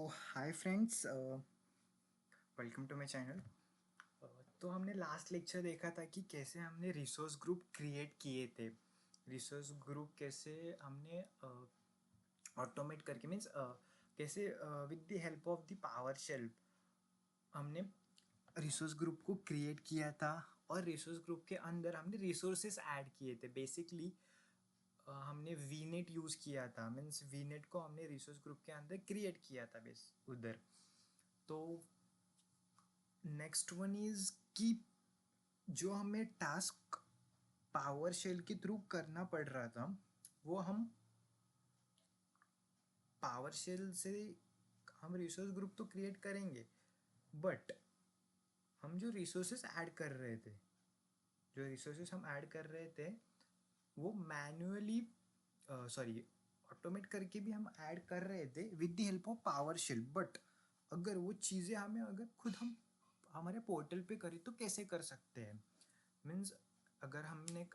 Hi friends, welcome to my channel. तो हमने last lecture देखा था कि कैसे हमने रिसोर्स ग्रुप क्रिएट किए थे। रिसोर्स ग्रुप कैसे हमने ऑटोमेट करके मीन्स कैसे with the help of the power shell हमने रिसोर्स ग्रुप को क्रिएट किया था। और रिसोर्स ग्रुप के अंदर हमने रिसोर्सेस ऐड किए थे। बेसिकली हमने वीनेट यूज़ किया था, मीन्स वीनेट को हमने रिसोर्स ग्रुप के अंदर क्रिएट किया था बेस उधर। तो नेक्स्ट वन इज़ कि जो हमें टास्क पावर शेल के थ्रू करना पड़ रहा था वो हम पावर शेल से हम रिसोर्स ग्रुप तो क्रिएट करेंगे, बट हम जो रिसोर्सेस ऐड कर रहे थे जो रिसोर्सेस हम ऐड कर रहे थे वो मैन्युअली सॉरी ऑटोमेट करके भी हम ऐड कर रहे थे with the help of power shell. But अगर वो चीज़ें हमें अगर खुद हम हमारे पोर्टल पे करें तो कैसे कर सकते हैं। मीन्स अगर हमने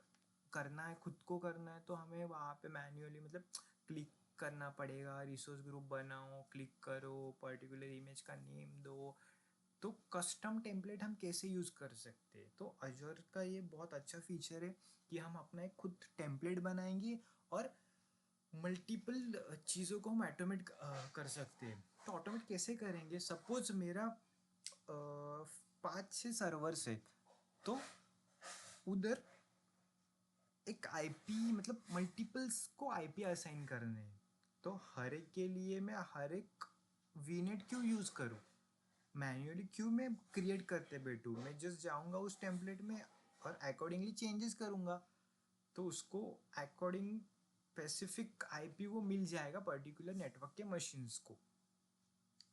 करना है, खुद को करना है, तो हमें वहाँ पे मैन्युअली मतलब क्लिक करना पड़ेगा, रिसोर्स ग्रुप बनाओ, क्लिक करो, पर्टिकुलर इमेज का नेम दो। तो कस्टम टेम्पलेट हम कैसे यूज़ कर सकते हैं? तो अजूर का ये बहुत अच्छा फीचर है कि हम अपना एक खुद टेम्पलेट बनाएंगे और मल्टीपल चीज़ों को हम ऑटोमेट कर सकते हैं। तो ऑटोमेट कैसे करेंगे? सपोज मेरा 5-6 सर्वर्स है, तो उधर एक आईपी मतलब मल्टीपल्स को आईपी असाइन करने हैं। तो हर एक के लिए मैं हर एक वीनेट क्यों यूज़ करूँ? मैन्युअली क्यों मैं क्रिएट करते बैठूँ? मैं जस्ट जाऊँगा उस टेम्पलेट में और अकॉर्डिंगली चेंजेस करूँगा, तो उसको अकॉर्डिंग स्पेसिफिक आईपी वो मिल जाएगा पर्टिकुलर नेटवर्क के मशीन्स को,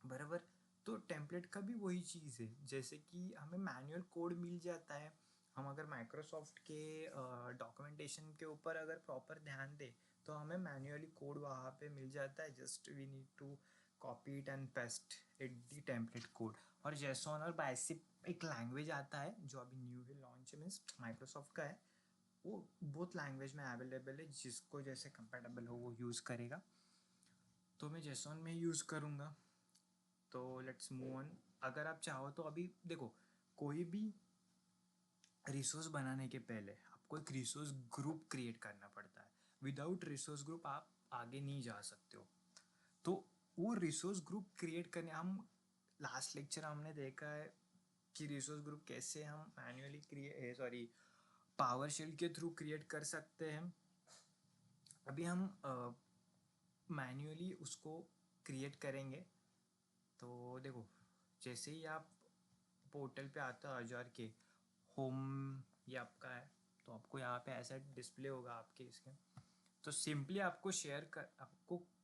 बराबर। तो टेम्पलेट का भी वही चीज़ है, जैसे कि हमें मैनुअल कोड मिल जाता है। हम अगर माइक्रोसॉफ्ट के डॉक्यूमेंटेशन के ऊपर अगर प्रॉपर ध्यान दें तो हमें मैन्युअली कोड वहाँ पे मिल जाता है। Just we need to copy it and paste it the template code. और जेसॉन और बाइसिप एक लैंग्वेज आता है जो अभी न्यू है, लॉन्च है, मीन्स माइक्रोसॉफ्ट का है। वो बहुत लैंग्वेज में अवेलेबल है, जिसको जैसे कंपेटेबल हो वो यूज़ करेगा। तो मैं जेसॉन में यूज़ करूँगा। तो लेट्स मूव ऑन। अगर आप चाहो तो अभी देखो, कोई भी रिसोर्स बनाने के पहले आपको एक रिसोर्स ग्रुप क्रिएट करना पड़ता है। विदाउट रिसोर्स ग्रुप आप आगे नहीं जा सकते हो। तो वो रिसोर्स ग्रुप क्रिएट करने हम लास्ट लेक्चर हमने देखा है कि रिसोर्स ग्रुप कैसे हम मैन्युअली क्रिएट पावर शेल के थ्रू क्रिएट कर सकते हैं। अभी हम मैन्युअली उसको क्रिएट करेंगे। तो देखो, जैसे ही आप पोर्टल पे आता है हजार के होम, ये आपका है, तो आपको यहाँ पे ऐसा डिस्प्ले होगा आपके इसके। तो सिंपली आपको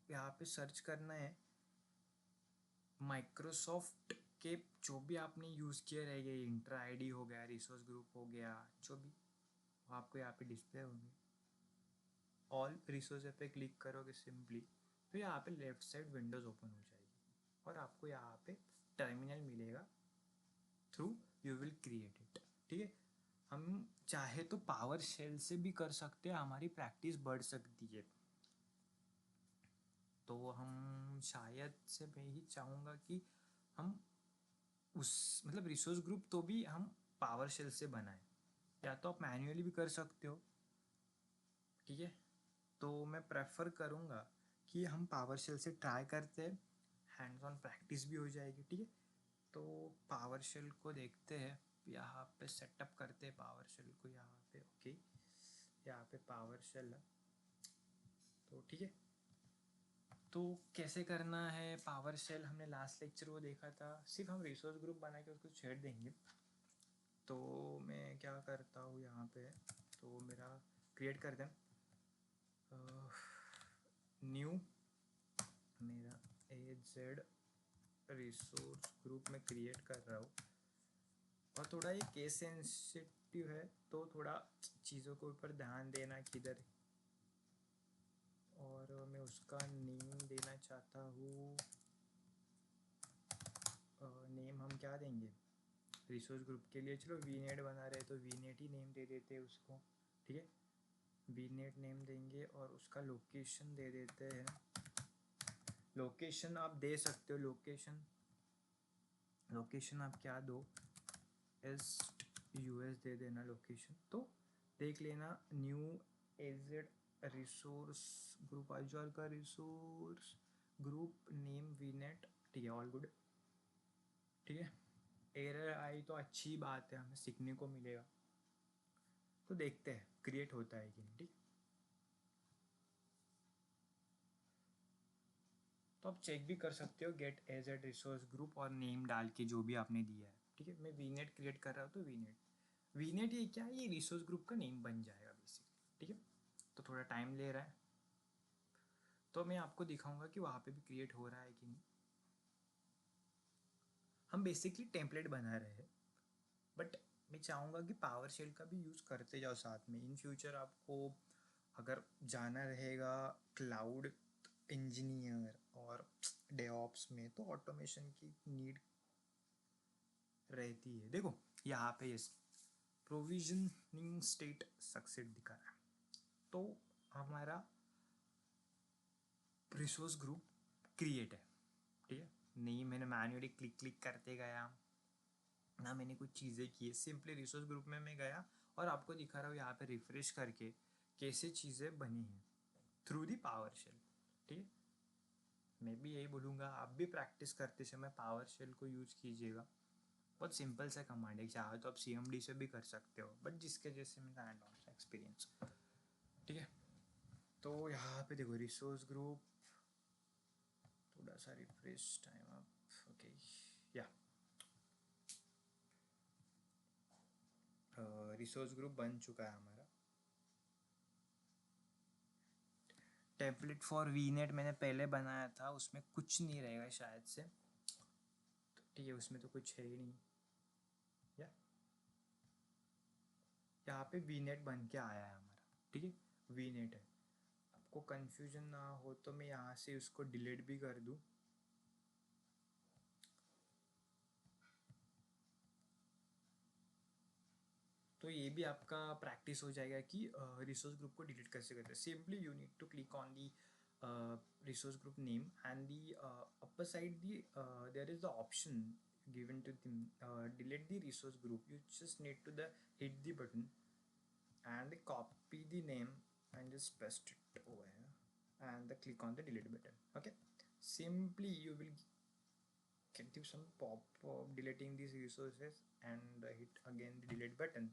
यहाँ पे सर्च करना है माइक्रोसॉफ्ट के जो भी आपने यूज़ किए रहेंगे, इंट्रा आईडी हो गया, रिसोर्स ग्रुप हो गया, जो भी वो आपको यहाँ पे डिस्प्ले होंगे। ऑल रिसोर्स पे क्लिक करोगे सिंपली, तो यहाँ पे लेफ्ट साइड विंडोज़ ओपन हो जाएगी और आपको यहाँ पे टर्मिनल मिलेगा, through you will create it. ठीक है। हम चाहे तो पावर शेल से भी कर सकते हैं, हमारी प्रैक्टिस बढ़ सकती है। तो हम शायद से मैं ही चाहूँगा कि हम उस मतलब रिसोर्स ग्रुप तो भी हम पावर शेल से बनाएं, या तो आप मैन्युअली भी कर सकते हो। ठीक है। तो मैं प्रेफर करूँगा कि हम पावर शेल से ट्राई करते हैं, हैंड्स ऑन प्रैक्टिस भी हो जाएगी। ठीक है। तो पावर शेल को देखते हैं, यहाँ पे सेटअप करते हैं पावर शेल को यहाँ पे। ओके, यहाँ पे पावर शेल है, तो ठीक है। तो कैसे करना है पावर शेल, हमने लास्ट लेक्चर वो देखा था, सिर्फ हम रिसोर्स ग्रुप बना के उसको छेड़ देंगे। तो मैं क्या करता हूँ यहाँ पे, तो मेरा क्रिएट कर दें न्यू, मेरा AZ रिसोर्स ग्रुप में क्रिएट कर रहा हूँ। और थोड़ा ये केस सेंसिटिव है, तो थोड़ा चीज़ों के ऊपर ध्यान देना किधर। और मैं उसका नेम देना चाहता हूँ, नेम हम क्या देंगे रिसोर्स ग्रुप के लिए? चलो वीनेट बना रहे तो वीनेट ही नेम दे देते हैं उसको। ठीक है, वीनेट नेम देंगे और उसका लोकेशन दे देते हैं लोकेशन आप दे सकते हो, लोकेशन आप क्या दो, ईस्ट यूएस दे देना लोकेशन। तो देख लेना न्यू एजेड रिसोर्स ग्रुप, आजॉर का रिसोर्स ग्रुप नेम वीनेट, ठीक है, ऑल गुड, ठीक है। एरर आई तो अच्छी बात है, हमें सीखने को मिलेगा। तो देखते हैं क्रिएट होता है कि नहीं, ठीक। तो आप चेक भी कर सकते हो गेट एजेड रिसोर्स ग्रुप और नेम डाल के जो भी आपने दिया है, ठीक है। मैं वीनेट क्रिएट कर रहा हूँ, तो वीनेट ये क्या है, ये रिसोर्स ग्रुप का नेम बन जाएगा बेसिकली, ठीक है। तो थोड़ा टाइम ले रहा है, तो मैं आपको दिखाऊंगा कि वहाँ पे भी क्रिएट हो रहा है कि नहीं। हम बेसिकली टेम्पलेट बना रहे हैं, बट मैं चाहूँगा कि पावर शेल का भी यूज़ करते जाओ साथ में। इन फ्यूचर आपको अगर जाना रहेगा क्लाउड इंजीनियर और डेवऑप्स में, तो ऑटोमेशन की नीड रहती है। देखो यहाँ पे यस प्रोविजनिंग स्टेट सक्सेड दिखा रहा है, तो हमारा रिसोर्स ग्रुप क्रिएट है, ठीक है। नहीं मैंने मैन्युअली क्लिक करते गया ना, मैंने कुछ चीज़ें की है, सिंपली रिसोर्स ग्रुप में मैं गया और आपको दिखा रहा हूँ यहाँ पे रिफ्रेश करके कैसे चीज़ें बनी हैं थ्रू दी पावर शेल, ठीक है। मैं भी यही बोलूँगा, आप भी प्रैक्टिस करते समय पावर शेल को यूज़ कीजिएगा। बहुत सिंपल सा कमांड है, चाहे तो आप CMD से भी कर सकते हो, बट जिसके जैसे मेरा हैंड ऑन एक्सपीरियंस, ठीक है। तो यहाँ पे देखो रिसोर्स ग्रुप, थोड़ा सा रिफ्रेश टाइम अप, ओके या रिसोर्स ग्रुप बन चुका है हमारा। टेम्पलेट फॉर वीनेट मैंने पहले बनाया था, उसमें कुछ नहीं रहेगा शायद से, तो ठीक है, उसमें तो कुछ है ही नहीं। या यहाँ पे वीनेट बन के आया है हमारा, ठीक है, वीनेट है। आपको कन्फ्यूजन ना हो तो मैं यहाँ से उसको डिलीट भी कर दूँ, तो ये भी आपका प्रैक्टिस हो जाएगा कि रिसोर्स ग्रुप को डिलीट कैसे करते हैं। Simply you need to click on the resource group name, and the upper side there is the option given to them, delete the resource group. You just need to hit the button and copy the name and just paste it over here and click on the delete button. Okay, simply you will get some pop deleting these resources and hit again the delete button.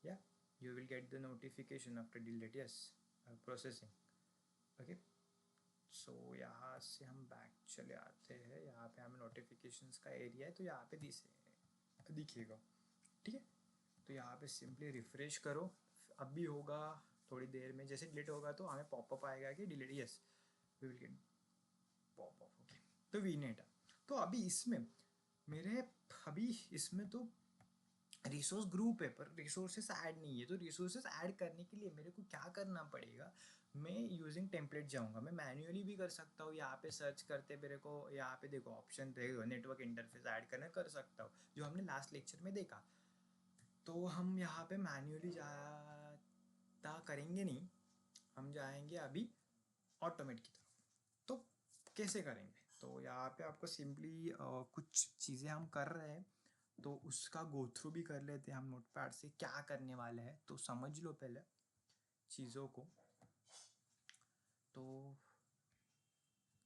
Yeah, you will get the notification after delete. Yes, processing. Okay, सो यहाँ से हम back चले आते हैं, यहाँ पे हमें notifications का एरिया है, तो यहाँ पे दिखेगा, ठीक है। तो यहाँ पे सिंपली रिफ्रेश करो, अब भी होगा थोड़ी देर में, जैसे डिलीट होगा तो हमें पॉपअप आएगा कि delete, yes we will get popup, okay. तो वीनेट, तो अभी इसमें मेरे अभी इसमें तो रिसोर्स ग्रुप है पर रिसोर्सेस ऐड नहीं है, तो रिसोर्सेस ऐड करने के लिए मेरे को क्या करना पड़ेगा, मैं यूजिंग टेम्पलेट जाऊंगा। मैं मैन्युअली भी कर सकता हूँ, यहाँ पे सर्च करते मेरे को यहाँ पे देखो ऑप्शन रहेगा नेटवर्क इंटरफेस ऐड करना, कर सकता हूँ जो हमने लास्ट लेक्चर में देखा। तो हम यहाँ पे मैन्युअली जाता करेंगे नहीं, हम जाएंगे अभी ऑटोमेट की तरफ। तो कैसे करेंगे, तो यहाँ पे आपको सिंपली कुछ चीज़ें हम कर रहे हैं, तो उसका गो थ्रू भी कर लेते हैं हम नोटपैड से, क्या करने वाले हैं तो समझ लो पहले चीज़ों को। तो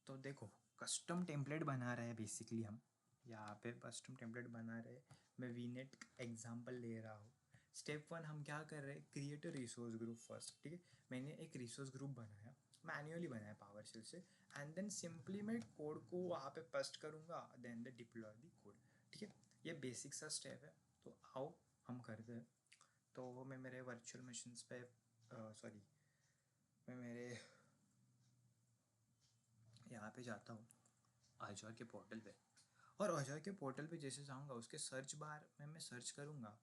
तो देखो कस्टम टेम्पलेट बना रहे हैं बेसिकली हम, यहाँ पे कस्टम टेम्पलेट बना रहे हैं। मैं वीनेट एग्जांपल ले रहा हूँ। स्टेप 1 हम क्या कर रहे हैं, create a resource group first, ठीक है। मैंने एक रिसोर्स ग्रुप बनाया, मैन्युअली बनाया पावर शेल से, एंड देन सिंपली मैं कोड को वहाँ पे पेस्ट करूँगा, then the deploy the code, ठीक है। ये बेसिक सा स्टेप है, तो आओ हम करते हैं। तो मैं मेरे वर्चुअल मशीन्स पे सॉरी मैं मेरे यहाँ पे जाता हूँ आजॉर के पोर्टल पे, और आजॉर के पोर्टल पे जैसे जाऊँगा उसके सर्च बार में मैं सर्च करूँगा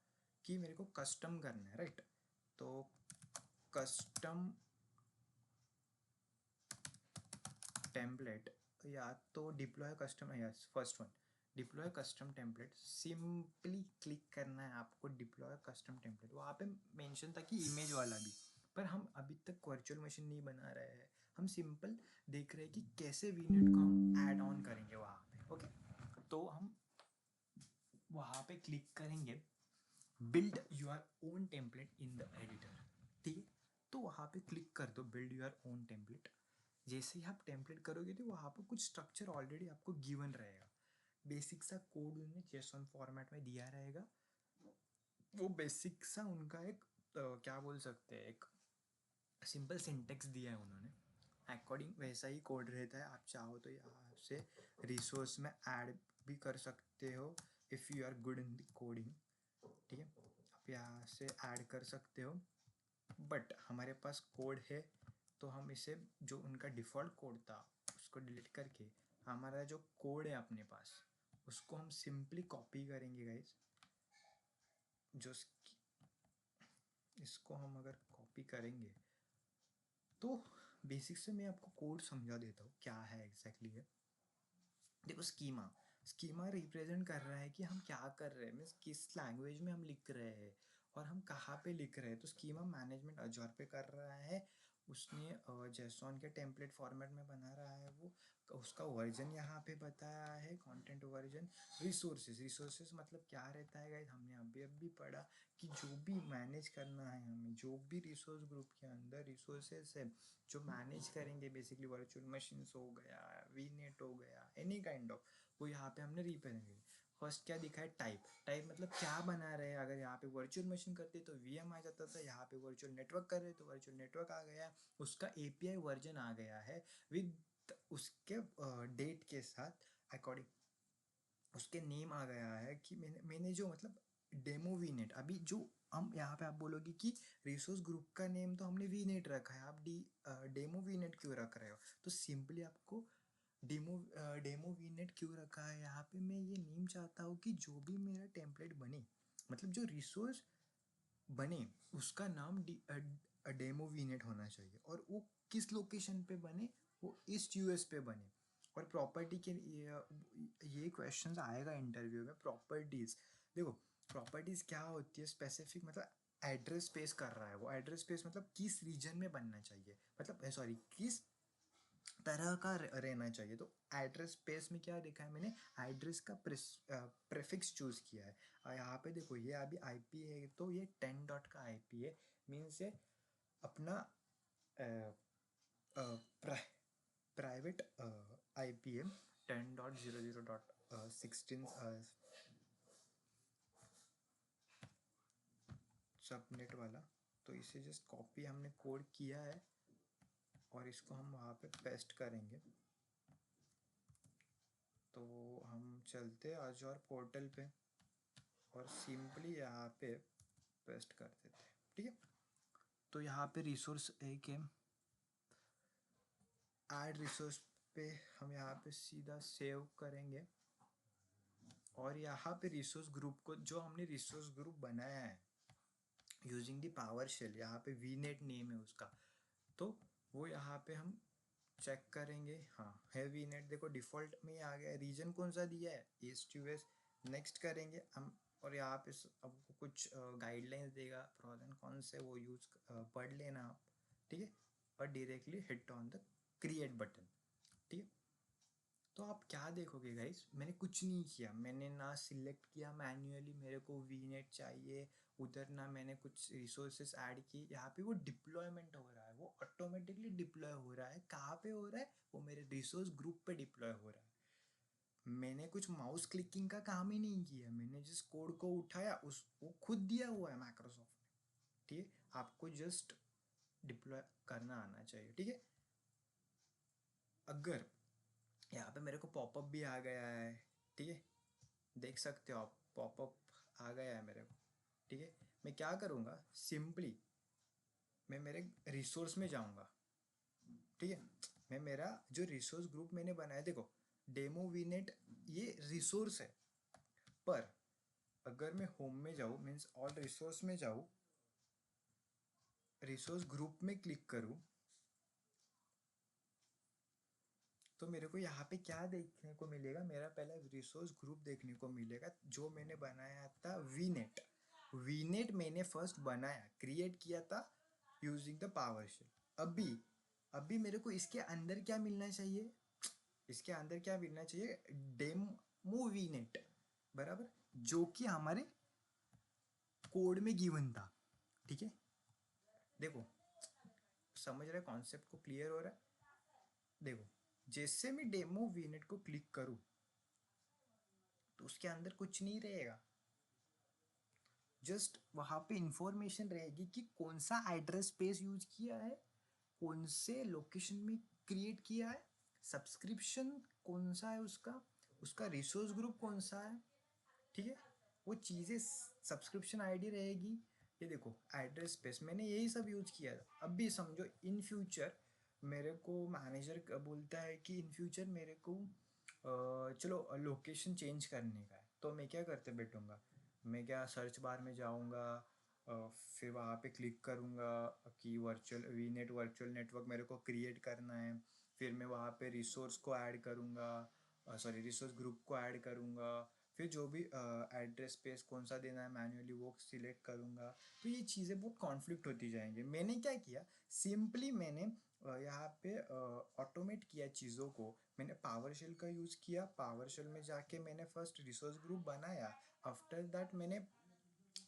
कि मेरे को कस्टम करना है, राइट। तो कस्टम टेम्पलेट, या तो deploy custom, yes first one deploy custom template, simply click करना है आपको डिप्लॉय कस्टम टेम्पलेट। वहाँ पे मेंशन था कि इमेज वाला भी, पर हम अभी तक वर्चुअल मशीन नहीं बना रहे हैं, हम सिंपल देख रहे हैं कि कैसे वीनेट को हम ऐड ऑन करेंगे वहाँ पे। ओके, तो हम वहाँ पे क्लिक करेंगे build your own template in the editor. ठीक है, तो वहाँ पे क्लिक कर दो बिल्ड योर ओन टेम्पलेट। जैसे ही आप टेम्पलेट करोगे तो वहाँ पर कुछ स्ट्रक्चर ऑलरेडी आपको गिवन रहेगा, बेसिक सा कोड उन्होंने जेसन फॉर्मेट में दिया रहेगा। वो बेसिक सा उनका एक क्या बोल सकते हैं, एक सिंपल सिंटेक्स दिया है उन्होंने, अकॉर्डिंग वैसा ही कोड रहता है। आप चाहो तो यहाँ से रिसोर्स में ऐड भी कर सकते हो if you are good in the coding. ठीक है, आप यहाँ से ऐड कर सकते हो, बट हमारे पास कोड है तो हम इसे जो उनका डिफ़ॉल्ट कोड था उसको डिलीट करके हमारा जो कोड है अपने पास उसको हम सिंपली कॉपी करेंगे गाइस। जो इसको हम अगर कॉपी करेंगे तो बेसिक से मैं आपको कोड समझा देता हूँ क्या है एग्जैक्टली है। देखो, स्कीमा स्कीमा रिप्रेजेंट कर रहा है कि हम क्या कर रहे हैं, मीन्स किस लैंग्वेज में हम लिख रहे हैं और हम कहाँ पे लिख रहे हैं। तो स्कीमा मैनेजमेंट अजोर पे कर रहा है, उसने जेसॉन के टेम्पलेट फॉर्मेट में बना रहा है वो, उसका वर्जन यहाँ पे बताया है, कंटेंट वर्जन। रिसोर्सेज मतलब क्या रहता है गाइस, हमने अभी अभी पढ़ा कि जो भी मैनेज करना है हमें, जो भी रिसोर्स ग्रुप के अंदर रिसोर्सेज है जो मैनेज करेंगे, बेसिकली वर्चुअल मशीन्स हो गया, वीनेट हो गया, एनी काइंड ऑफ, वो यहाँ पे हमने रिप्रेजेंट। फर्स्ट क्या दिखा है, टाइप। टाइप मतलब क्या बना रहे हैं, अगर यहाँ पे वर्चुअल मशीन करते तो वीएम आ जाता था, यहाँ पे वर्चुअल नेटवर्क कर रहे तो वर्चुअल नेटवर्क आ गया, उसका एपीआई वर्जन आ गया है विद उसके डेट के साथ अकॉर्डिंग, उसके नेम आ गया है कि मैंने जो मतलब डेमो वीनेट, अभी जो हम यहाँ पे आप बोलोगे कि रिसोर्स ग्रुप का नेम तो हमने वीनेट रखा है, आप डेमो वीनेट क्यों रख रहे हो। तो सिंपली आपको डेमो वीनेट क्यों रखा है यहाँ पे, मैं ये नेम चाहता हूँ कि जो भी मेरा टेम्पलेट बने, मतलब जो रिसोर्स बने उसका नाम डेमो वीनेट होना चाहिए, और वो किस लोकेशन पे बने, वो ईस्ट यूएस पे बने। और प्रॉपर्टी के ये क्वेश्चंस आएगा इंटरव्यू में, प्रॉपर्टीज। देखो, प्रॉपर्टीज क्या होती है, स्पेसिफिक मतलब एड्रेस स्पेस कर रहा है वो, एड्रेस स्पेस मतलब किस रीजन में बनना चाहिए, मतलब सॉरी किस तरह का रहना चाहिए। तो एड्रेस स्पेस में क्या देखा है मैंने, एड्रेस का प्रेफिक्स चूज किया है। और यहाँ पे देखो ये अभी आईपी है तो ये 10 डॉट का आईपी है, मीन्स ये अपना प्राइवेट आईपी है 10.00.16 सबनेट वाला। तो इसे जस्ट कॉपी हमने कोड किया है और इसको हम वहाँ पे पेस्ट करेंगे। तो हम चलते आज और पोर्टल पे और सिंपली यहाँ पे पेस्ट कर देते हैं। ठीक है, तो यहाँ पे रिसोर्स एक है, ऐड रिसोर्स पे हम यहाँ पे सीधा सेव करेंगे और यहाँ पे रिसोर्स ग्रुप को, जो हमने रिसोर्स ग्रुप बनाया है यूजिंग द पावर शेल, यहाँ पे वीनेट नेम है उसका, तो वो यहाँ पे हम चेक करेंगे, हाँ है वीनेट। देखो डिफ़ॉल्ट में आ गया, रीजन कौन सा दिया है, ईस्ट यूएस। नेक्स्ट करेंगे हम और यहाँ पे आपको कुछ गाइडलाइंस देगा प्रोस एंड कौन से, वो यूज़ पढ़ लेना आप। ठीक है, और directly hit on the create button. ठीक है, तो आप क्या देखोगे गाइस, मैंने कुछ नहीं किया, मैंने ना सिलेक्ट किया मैन्युअली मेरे को वीनेट चाहिए उधर, ना मैंने कुछ रिसोर्सेस ऐड किए। यहाँ पे वो डिप्लॉयमेंट हो रहा है, वो ऑटोमेटिकली डिप्लॉय हो रहा है। कहाँ पे हो रहा है, वो मेरे रिसोर्स ग्रुप पे डिप्लॉय हो रहा है। मैंने कुछ माउस क्लिकिंग का काम ही नहीं किया, मैंने जिस कोड को उठाया उस वो खुद दिया हुआ है माइक्रोसॉफ्ट ने। ठीक है, आपको जस्ट डिप्लॉय करना आना चाहिए। ठीक है, अगर यहाँ पे मेरे को पॉपअप भी आ गया है, ठीक है, देख सकते हो आप, पॉपअप आ गया है मेरे को। ठीक है, मैं क्या करूँगा, सिंपली मैं मेरे रिसोर्स में जाऊँगा। ठीक है, मैं मेरा जो रिसोर्स ग्रुप मैंने बनाया, देखो डेमो वीनेट ये रिसोर्स है, पर अगर मैं होम में जाऊँ, मीन्स ऑल रिसोर्स में जाऊँ, रिसोर्स ग्रुप में क्लिक करूँ, तो मेरे को यहाँ पे क्या देखने को मिलेगा, मेरा पहला रिसोर्स ग्रुप देखने को मिलेगा जो मैंने बनाया था वीनेट। वीनेट मैंने फर्स्ट बनाया, क्रिएट किया था यूजिंग द पावर शेल। अभी अभी मेरे को इसके अंदर क्या मिलना चाहिए, इसके अंदर क्या मिलना चाहिए, डेमो वीनेट, बराबर, जो कि हमारे कोड में गिवन था, ठीक है। देखो समझ रहे कॉन्सेप्ट को, क्लियर हो रहा है। देखो जैसे मैं डेमो वीनेट को क्लिक करूँ तो उसके अंदर कुछ नहीं रहेगा, जस्ट वहाँ पे इंफॉर्मेशन रहेगी कि कौन सा एड्रेस स्पेस यूज किया है, कौन से लोकेशन में क्रिएट किया है, सब्सक्रिप्शन कौन सा है उसका, उसका रिसोर्स ग्रुप कौन सा है, ठीक है। वो चीज़ें सब्सक्रिप्शन आईडी रहेगी। ये देखो एड्रेस स्पेस मैंने यही सब यूज किया था। अब भी समझो इन फ्यूचर मेरे को मैनेजर बोलता है कि इन फ्यूचर मेरे को चलो लोकेशन चेंज करने का है, तो मैं क्या करते बैठूँगा, मैं क्या सर्च बार में जाऊँगा, फिर वहाँ पे क्लिक करूँगा कि वर्चुअल वीनेट वर्चुअल नेटवर्क मेरे को क्रिएट करना है, फिर मैं वहाँ पे रिसोर्स को ऐड करूँगा, सॉरी रिसोर्स ग्रुप को ऐड करूँगा, फिर जो भी एड्रेस स्पेस कौन सा देना है मैन्युअली वो सिलेक्ट करूँगा। तो ये चीज़ें बहुत कॉन्फ्लिक्ट होती जाएंगी। मैंने क्या किया, सिंपली मैंने यहाँ पे ऑटोमेट किया चीज़ों को। मैंने पावर शेल का यूज़ किया, पावर शेल में जाके मैंने फर्स्ट रिसोर्स ग्रुप बनाया, आफ्टर दैट मैंने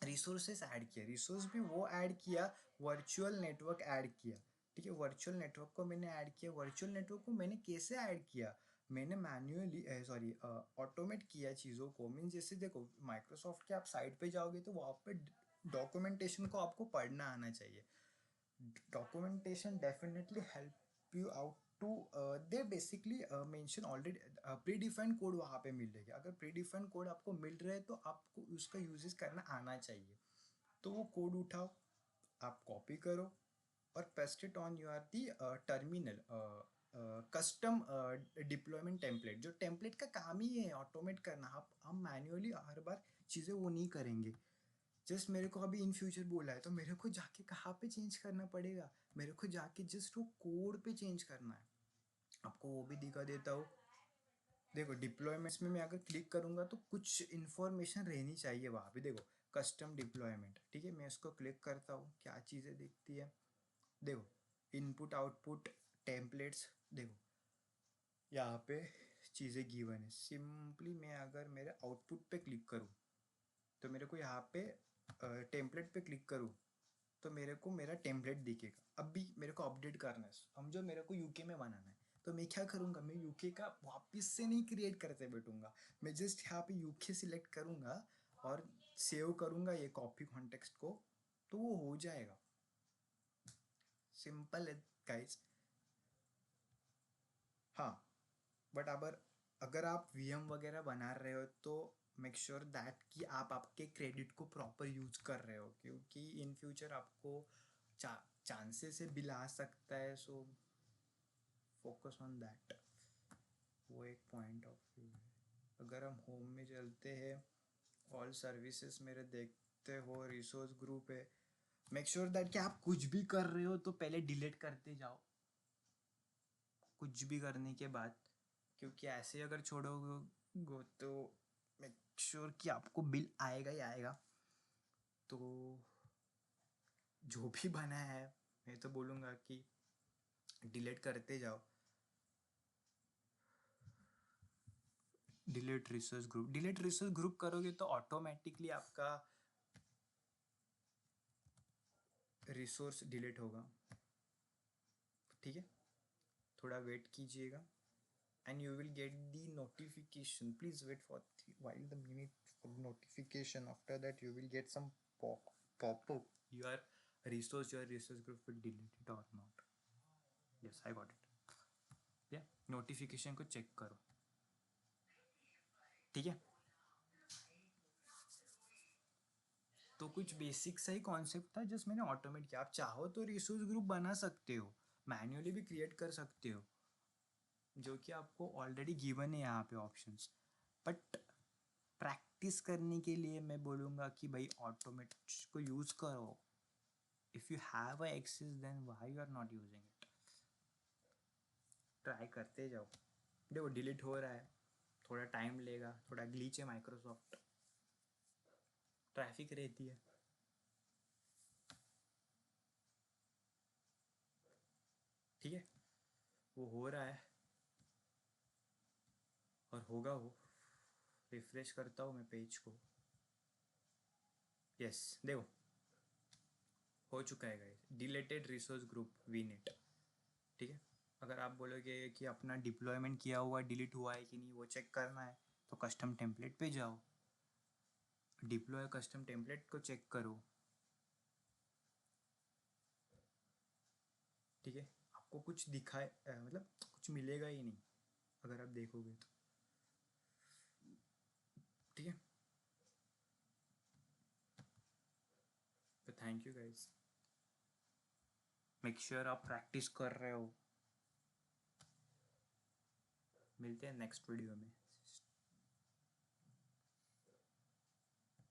रिसोर्सेस ऐड किया, रिसोर्स भी वो ऐड किया, वर्चुअल नेटवर्क ऐड किया, ठीक है। वर्चुअल नेटवर्क को मैंने ऐड किया, वर्चुअल नेटवर्क को मैंने कैसे ऐड किया, मैंने मैन्युअली सॉरी ऑटोमेट किया चीज़ों को। मीन जैसे देखो माइक्रोसॉफ्ट के आप साइट पे जाओगे तो वहाँ पे डॉक्यूमेंटेशन को आपको पढ़ना आना चाहिए। Documentation definitely help you out too, they basically mention already predefined code वहाँ पे मिलेगा। अगर प्री डिफाइंड कोड आपको मिल रहा है तो आपको उसका यूजेस करना आना चाहिए। तो वो कोड उठाओ, आप कॉपी करो और paste it on your the terminal, custom deployment template. जो टेम्पलेट का काम ही है ऑटोमेट करना, हम मैन्युअली हर बार चीज़ें वो नहीं करेंगे। जस्ट मेरे को अभी इन फ्यूचर बोला है तो मेरे को जाके कहाँ पे चेंज करना पड़ेगा, मेरे को जाके जस्ट वो कोड पे चेंज करना है। आपको वो भी दिखा देता हूँ। देखो डिप्लॉयमेंट्स में मैं अगर क्लिक करूँगा तो कुछ इन्फॉर्मेशन रहनी चाहिए वहाँ पे। देखो कस्टम डिप्लॉयमेंट, ठीक है, मैं इसको क्लिक करता हूँ, क्या चीज़ें दिखती है, देखो इनपुट आउटपुट टेम्पलेट्स, देखो यहाँ पे चीज़ें गिवन है। सिंपली मैं अगर मेरे आउटपुट पे क्लिक करूँ तो मेरे को यहाँ पे टेम्पलेट पे क्लिक करूँ तो मेरे को मेरा टेम्पलेट दिखेगा। अब भी मेरे को अपडेट करना है, समझो मेरे को यूके में बनाना है, तो मैं क्या करूँगा, मैं यूके का वापस से नहीं क्रिएट करते बैठूंगा, मैं जस्ट यहाँ पे यूके सिलेक्ट करूँगा और सेव करूँगा ये कॉपी कॉन्टेक्स्ट को, तो वो हो जाएगा। सिंपल है गाइस। हाँ बट अगर आप वीएम वगैरह बना रहे हो तो मेक श्योर दैट कि आप आपके क्रेडिट को प्रॉपर यूज कर रहे हो, क्योंकि इन फ्यूचर आपको चांसेस से बिल आ सकता है। सो फोकस ऑन दैट, वो एक पॉइंट ऑफ व्यू है। अगर हम होम में चलते हैं, ऑल सर्विसेज मेरे देखते हो, रिसोर्स ग्रुप है, मेक श्योर दैट कि आप कुछ भी कर रहे हो तो पहले डिलीट करते जाओ कुछ भी करने के बाद, क्योंकि ऐसे अगर छोड़ोगे तो मेक श्योर कि आपको बिल आएगा ही आएगा। तो जो भी बना है मैं तो बोलूँगा कि डिलीट करते जाओ। डिलीट रिसोर्स ग्रुप करोगे तो ऑटोमेटिकली आपका रिसोर्स डिलीट होगा, ठीक है। थोड़ा वेट कीजिएगा and you will get the notification. Please wait for while the minute for notification. After that you will get some pop up, your resource group will delete it or not. Yes, I got it. Yeah, notification को check करो, ठीक है। तो कुछ basic सा ही concept था, just मैंने automate किया। आप चाहो तो रिसोर्स ग्रुप बना सकते हो, मैन्युअली भी क्रिएट कर सकते हो, जो कि आपको ऑलरेडी गिवन है यहाँ पे ऑप्शंस। बट प्रैक्टिस करने के लिए मैं बोलूँगा कि भाई ऑटोमेट को यूज़ करो। If you have a access then why you are not using it. Try करते जाओ। देखो डिलीट हो रहा है, थोड़ा टाइम लेगा, थोड़ा ग्लीच है, माइक्रोसॉफ्ट ट्रैफिक रहती है, ठीक है। वो हो रहा है और होगा वो। रिफ्रेश करता हूँ मैं पेज को। यस, देखो हो चुका है गाइस, डिलेटेड रिसोर्स ग्रुप वीनेट। ठीक है, अगर आप बोलोगे कि अपना डिप्लॉयमेंट किया हुआ डिलीट हुआ है कि नहीं वो चेक करना है तो कस्टम टेम्पलेट पे जाओ, डिप्लॉय कस्टम टेम्पलेट को चेक करो। ठीक है, आपको कुछ दिखाए मतलब कुछ मिलेगा ही नहीं अगर आप देखोगे तो। ठीक है, तो thank you guys, make sure आप प्रैक्टिस कर रहे हो। मिलते हैं नेक्स्ट वीडियो में।